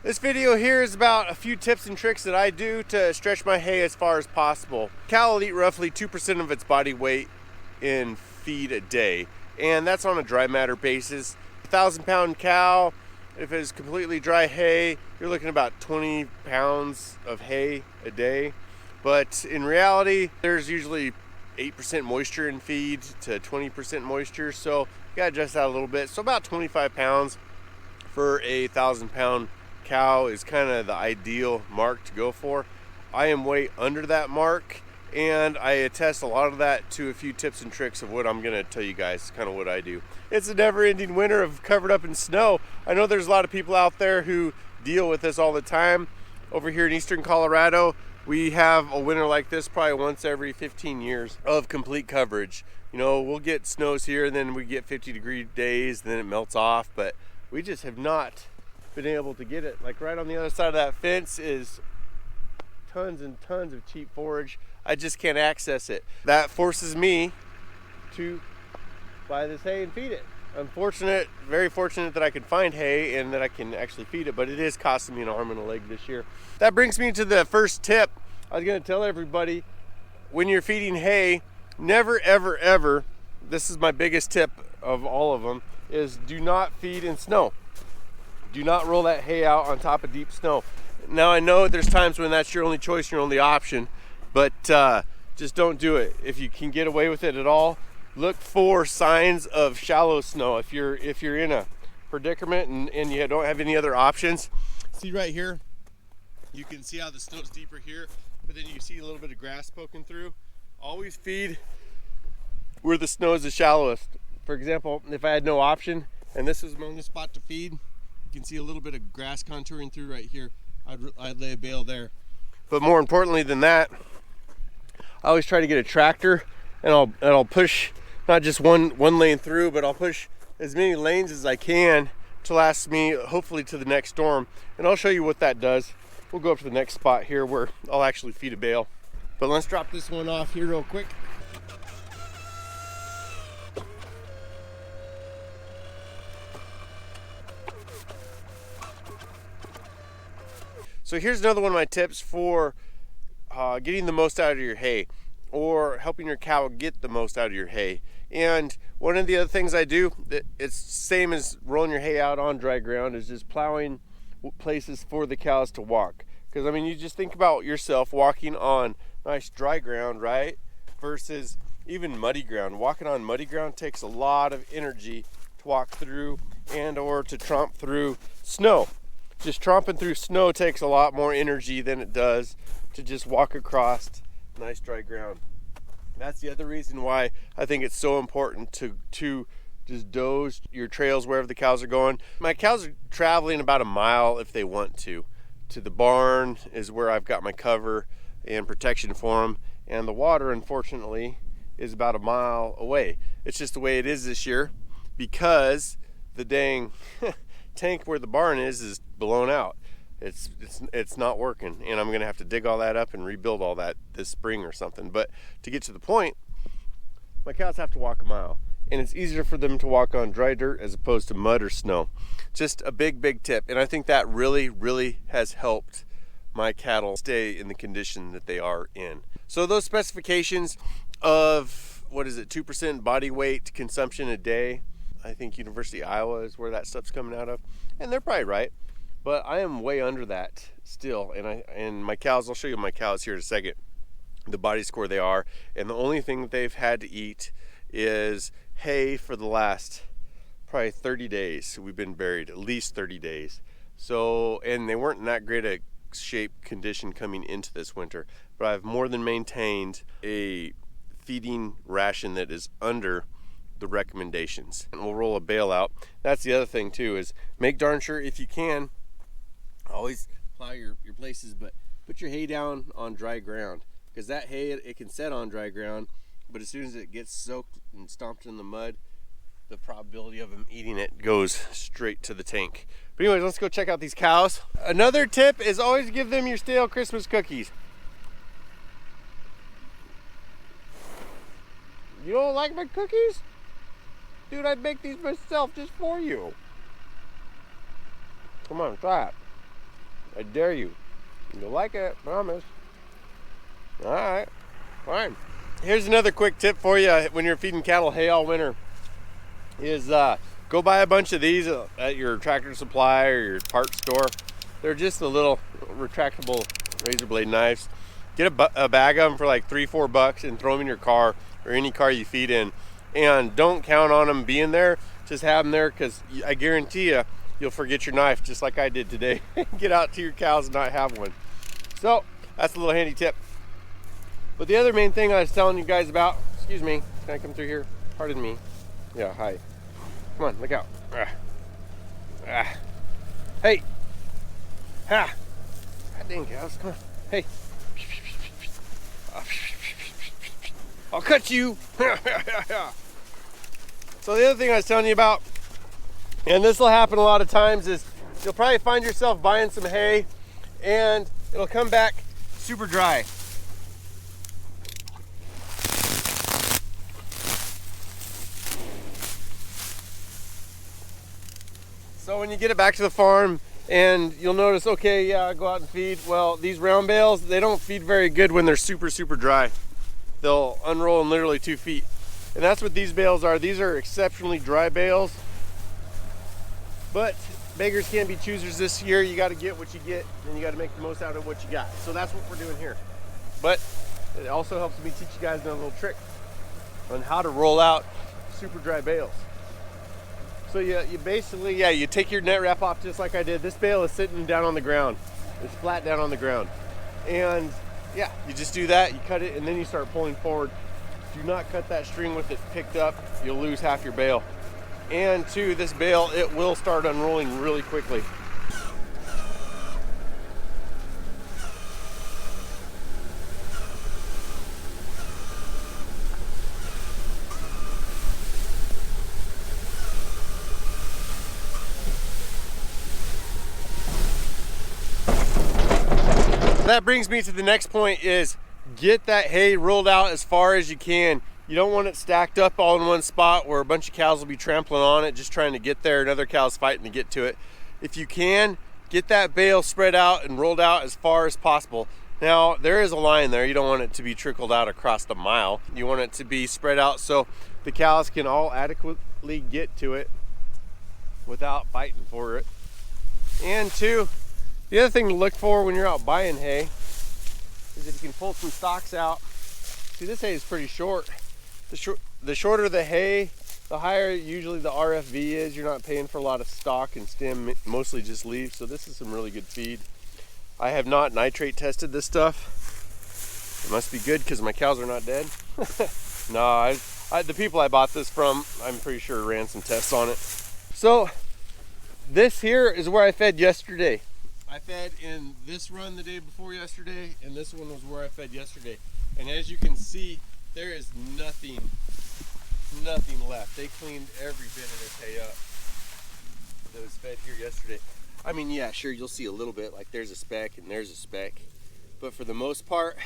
This video here is about a few tips and tricks that I do to stretch my hay as far as possible. Cow will eat roughly 2% of its body weight in feed a day, and that's on a dry matter basis. 1,000-pound cow, if it's completely dry hay, you're looking at about 20 pounds of hay a day. But in reality, there's usually 8% moisture in feed to 20% moisture, so you gotta adjust that a little bit. So about 25 pounds for a 1,000-pound cow is kind of the ideal mark to go for. I am way under that mark, and I attest a lot of that to a few tips and tricks of what I'm going to tell you guys, kind of what I do. It's a never-ending winter of covered up in snow. I know there's a lot of people out there who deal with this all the time. Over here in eastern Colorado, we have a winter like this probably once every 15 years of complete coverage. You know, we'll get snows here, and then we get 50-degree days, and then it melts off, but we just have not been able to get it. Like right on the other side of that fence is tons and tons of cheap forage. I just can't access it. That forces me to buy this hay and feed it. I'm fortunate, very fortunate that I can find hay and that I can actually feed it, but it is costing me an arm and a leg this year. That brings me to the first tip. I was going to tell everybody, when you're feeding hay, never ever ever, this is my biggest tip of all of them, is do not feed in snow. Do not roll that hay out on top of deep snow. Now I know there's times when that's your only choice, your only option, but just don't do it. If you can get away with it at all, look for signs of shallow snow. If you're in a predicament and you don't have any other options, see right here, you can see how the snow's deeper here, but then you see a little bit of grass poking through. Always feed where the snow is the shallowest. For example, if I had no option and this was my only spot to feed, you can see a little bit of grass contouring through right here. I'd lay a bale there. But more importantly than that, I always try to get a tractor, and I'll push not just one lane through, but I'll push as many lanes as I can to last me hopefully to the next storm. And I'll show you what that does. We'll go up to the next spot here where I'll actually feed a bale. But let's drop this one off here real quick. So here's another one of my tips for getting the most out of your hay, or helping your cow get the most out of your hay. And one of the other things I do, that it's same as rolling your hay out on dry ground, is just plowing places for the cows to walk. Because I mean, you just think about yourself walking on nice dry ground, right? Versus even muddy ground. Walking on muddy ground takes a lot of energy to walk through and or to tromp through snow. Just tromping through snow takes a lot more energy than it does to just walk across nice dry ground. That's the other reason why I think it's so important to just doze your trails wherever the cows are going. My cows are traveling about a mile if they want to. To the barn is where I've got my cover and protection for them. And the water, unfortunately, is about a mile away. It's just the way it is this year because the dang tank where the barn is blown out. It's not working, and I'm gonna have to dig all that up and rebuild all that this spring or something. But to get to the point, my cows have to walk a mile, and it's easier for them to walk on dry dirt as opposed to mud or snow. Just a big tip, and I think that really has helped my cattle stay in the condition that they are in. So those specifications of 2% body weight consumption a day, I think University of Iowa is where that stuff's coming out of, and they're probably right. But I am way under that still, and my cows, I'll show you my cows here in a second, the body score they are, and the only thing that they've had to eat is hay for the last probably 30 days. We've been buried at least 30 days. So, and they weren't in that great a shape condition coming into this winter, but I've more than maintained a feeding ration that is under the recommendations. And we'll roll a bale out. That's the other thing too, is make darn sure if you can, always plow your places, but put your hay down on dry ground, because that hay, it can set on dry ground, but as soon as it gets soaked and stomped in the mud, the probability of them eating it goes straight to the tank. But anyways, let's go check out these cows. Another tip is always give them your stale Christmas cookies. You don't like my cookies? Dude, I'd make these myself just for you. Come on, try it. I dare you. You'll like it, promise. All right, fine. Here's another quick tip for you when you're feeding cattle hay all winter is go buy a bunch of these at your Tractor Supply or your parts store. They're just the little retractable razor blade knives. Get a bag of them for like $3-4 and throw them in your car or any car you feed in. And don't count on them being there. Just have them there, because I guarantee you'll forget your knife just like I did today. Get out to your cows and not have one. So that's a little handy tip. But the other main thing I was telling you guys about, excuse me, can I come through here? Pardon me. Yeah, hi. Come on, look out. Hey. Ha. God dang cows, come on. Hey. I'll cut you. So the other thing I was telling you about, and this will happen a lot of times, is you'll probably find yourself buying some hay and it'll come back super dry. So when you get it back to the farm and you'll notice, okay, yeah, I go out and feed. Well, these round bales, they don't feed very good when they're super dry. They'll unroll in literally 2 feet. And that's what these bales are. These are exceptionally dry bales. But beggars can't be choosers this year. You got to get what you get, and you got to make the most out of what you got. So that's what we're doing here. But it also helps me teach you guys another little trick on how to roll out super dry bales. So you basically, you take your net wrap off just like I did. This bale is sitting down on the ground. It's flat down on the ground. And yeah, you just do that, you cut it, and then you start pulling forward. Do not cut that string with it picked up. You'll lose half your bale. And to this bale, it will start unrolling really quickly. That brings me to the next point, is get that hay rolled out as far as you can. You don't want it stacked up all in one spot where a bunch of cows will be trampling on it just trying to get there and other cows fighting to get to it. If you can, get that bale spread out and rolled out as far as possible. Now, there is a line there. You don't want it to be trickled out across the mile. You want it to be spread out so the cows can all adequately get to it without fighting for it. And two, the other thing to look for when you're out buying hay is if you can pull some stalks out. See, this hay is pretty short. The shorter the hay, the higher usually the RFV is. You're not paying for a lot of stalk and stem, mostly just leaves. So this is some really good feed. I have not nitrate tested this stuff. It must be good because my cows are not dead. No, the people I bought this from, I'm pretty sure ran some tests on it. So this here is where I fed yesterday. I fed in this run the day before yesterday, and this one was where I fed yesterday. And as you can see, there is nothing left. They cleaned every bit of this hay up that was fed here yesterday. I mean, yeah, sure, you'll see a little bit, like there's a speck and there's a speck. But for the most part,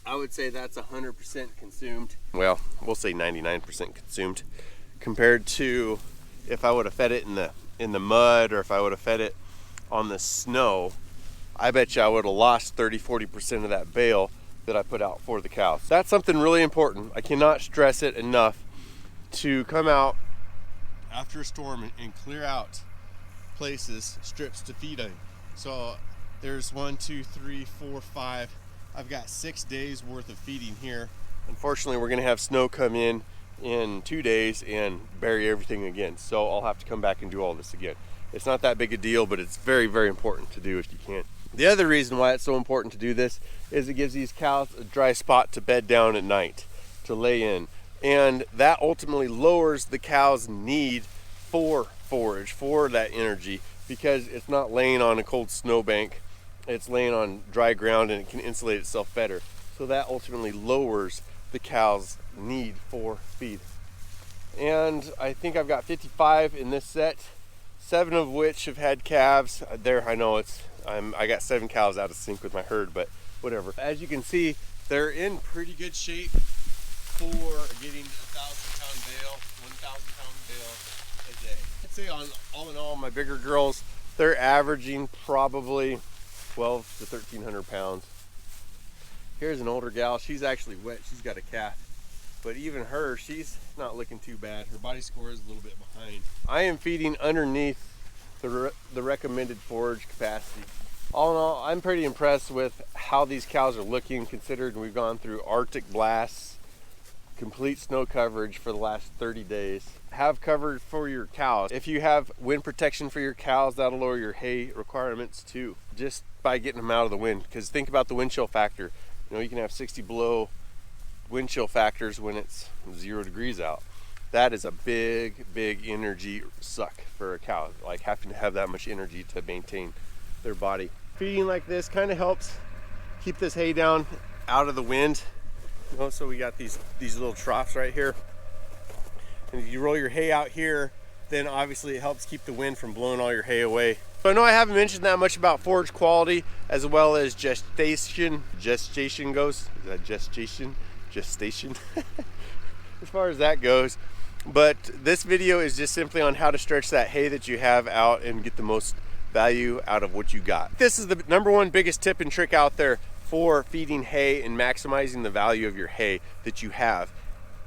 I would say that's 100% consumed. Well, we'll say 99% consumed compared to if I would have fed it in the mud, or if I would have fed it on the snow. I bet you I would have lost 30-40% of that bale that I put out for the cows. That's something really important. I cannot stress it enough, to come out after a storm and clear out places, strips to feed on. So there's 1, 2, 3, 4, 5. I've got 6 days worth of feeding here. Unfortunately, we're gonna have snow come in 2 days and bury everything again. So I'll have to come back and do all this again. It's not that big a deal, but it's very, very important to do if you can. The other reason why it's so important to do this is it gives these cows a dry spot to bed down at night, to lay in. And that ultimately lowers the cow's need for forage, for that energy, because it's not laying on a cold snowbank. It's laying on dry ground and it can insulate itself better. So that ultimately lowers the cow's need for feed. And I think I've got 55 in this set, 7 of which have had calves. There, I know I got 7 cows out of sync with my herd, but whatever. As you can see, they're in pretty good shape for getting a 1,000-pound bale, 1,000-pound bale a day. I'd say all in all, my bigger girls, they're averaging probably 12 to 1,300 pounds. Here's an older gal. She's actually wet. She's got a calf. But even her, she's not looking too bad. Her body score is a little bit behind. I am feeding underneath the recommended forage capacity. All in all, I'm pretty impressed with how these cows are looking, considering we've gone through Arctic blasts, complete snow coverage for the last 30 days. Have cover for your cows. If you have wind protection for your cows, that'll lower your hay requirements too, just by getting them out of the wind. Because think about the wind chill factor. You know, you can have 60 below wind chill factors when it's 0 degrees out. That is a big energy suck for a cow, like having to have that much energy to maintain their body. Feeding like this kind of helps keep this hay down out of the wind. You know, so we got these little troughs right here, and if you roll your hay out here, then obviously it helps keep the wind from blowing all your hay away. So I know I haven't mentioned that much about forage quality as well as gestation goes. Is that gestation as far as that goes. But this video is just simply on how to stretch that hay that you have out and get the most value out of what you got. This is the #1 biggest tip and trick out there for feeding hay and maximizing the value of your hay that you have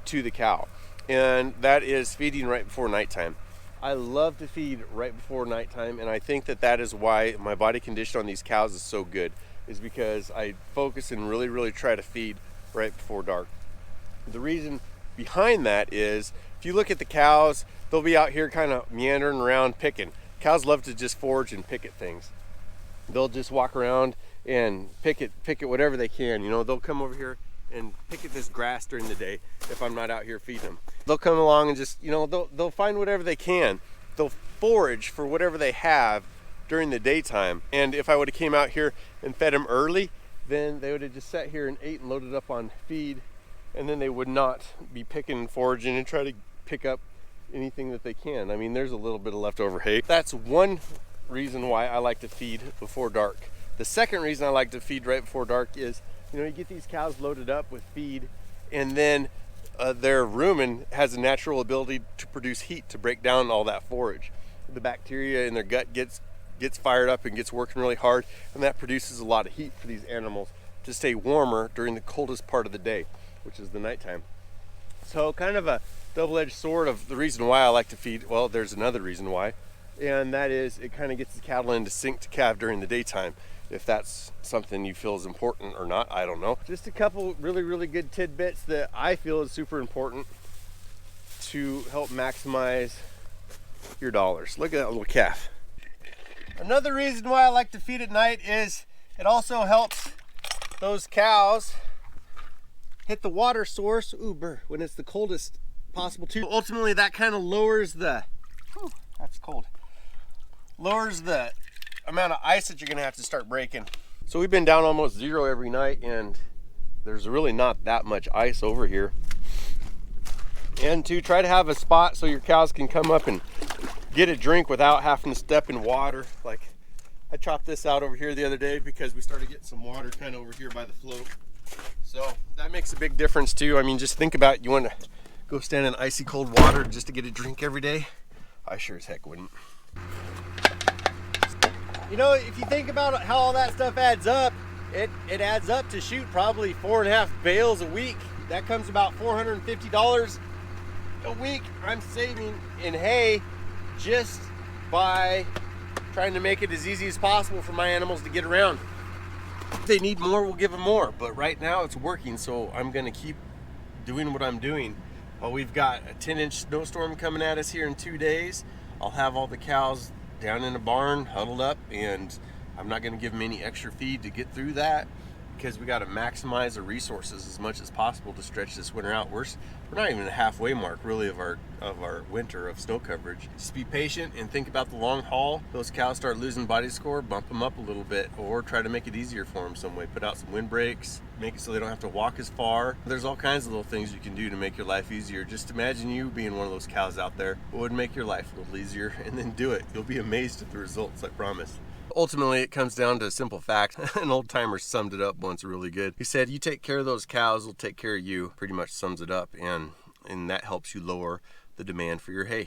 to the cow, and that is feeding right before nighttime. I love to feed right before nighttime, and I think that is why my body condition on these cows is so good, is because I focus and really try to feed right before dark. The reason behind that is, if you look at the cows, they'll be out here kind of meandering around picking. Cows love to just forage and pick at things. They'll just walk around and pick at whatever they can. You know, they'll come over here and pick at this grass during the day if I'm not out here feeding them. They'll come along and just, you know, they'll find whatever they can. They'll forage for whatever they have during the daytime. And if I would have came out here and fed them early, then they would have just sat here and ate and loaded up on feed, and then they would not be picking and foraging and try to pick up anything that they can. I mean, there's a little bit of leftover hay. That's one reason why I like to feed before dark. The second reason I like to feed right before dark is, you know, you get these cows loaded up with feed, and then their rumen has a natural ability to produce heat to break down all that forage. The bacteria in their gut gets fired up and gets working really hard, and that produces a lot of heat for these animals to stay warmer during the coldest part of the day, which is the nighttime. So kind of a double-edged sword of the reason why I like to feed. Well, there's another reason why, and that is it kind of gets the cattle into sync to calve during the daytime. If that's something you feel is important or not, I don't know. Just a couple really good tidbits that I feel is super important to help maximize your dollars. Look at that little calf. Another reason why I like to feed at night is it also helps those cows hit the water source when it's the coldest possible too. Ultimately, that kind of lowers the, that's cold, lowers the amount of ice that you're gonna have to start breaking. So we've been down almost 0 every night, and there's really not that much ice over here. And to try to have a spot so your cows can come up and get a drink without having to step in water. Like, I chopped this out over here the other day because we started getting some water kind of over here by the float. So that makes a big difference too. I mean, just think about it. You want to go stand in icy cold water just to get a drink every day? I sure as heck wouldn't. You know, if you think about how all that stuff adds up, it adds up to shoot probably 4.5 bales a week. That comes about $450 a week I'm saving in hay just by trying to make it as easy as possible for my animals to get around. If they need more, we'll give them more, but right now it's working, so I'm gonna keep doing what I'm doing. Well, we've got a 10-inch snowstorm coming at us here in 2 days. I'll have all the cows down in a barn huddled up, and I'm not going to give them any extra feed to get through that, because we got to maximize the resources as much as possible to stretch this winter out. We're not even a halfway mark really of our winter of snow coverage. Just be patient and think about the long haul. Those cows start losing body score, bump them up a little bit, or try to make it easier for them some way. Put out some wind breaks, make it so they don't have to walk as far. There's all kinds of little things you can do to make your life easier. Just imagine you being one of those cows out there. What would make your life a little easier? And then do it. You'll be amazed at the results, I promise. Ultimately, it comes down to a simple fact. An old timer summed it up once really good. He said, you take care of those cows, they'll take care of you. Pretty much sums it up, and that helps you lower the demand for your hay.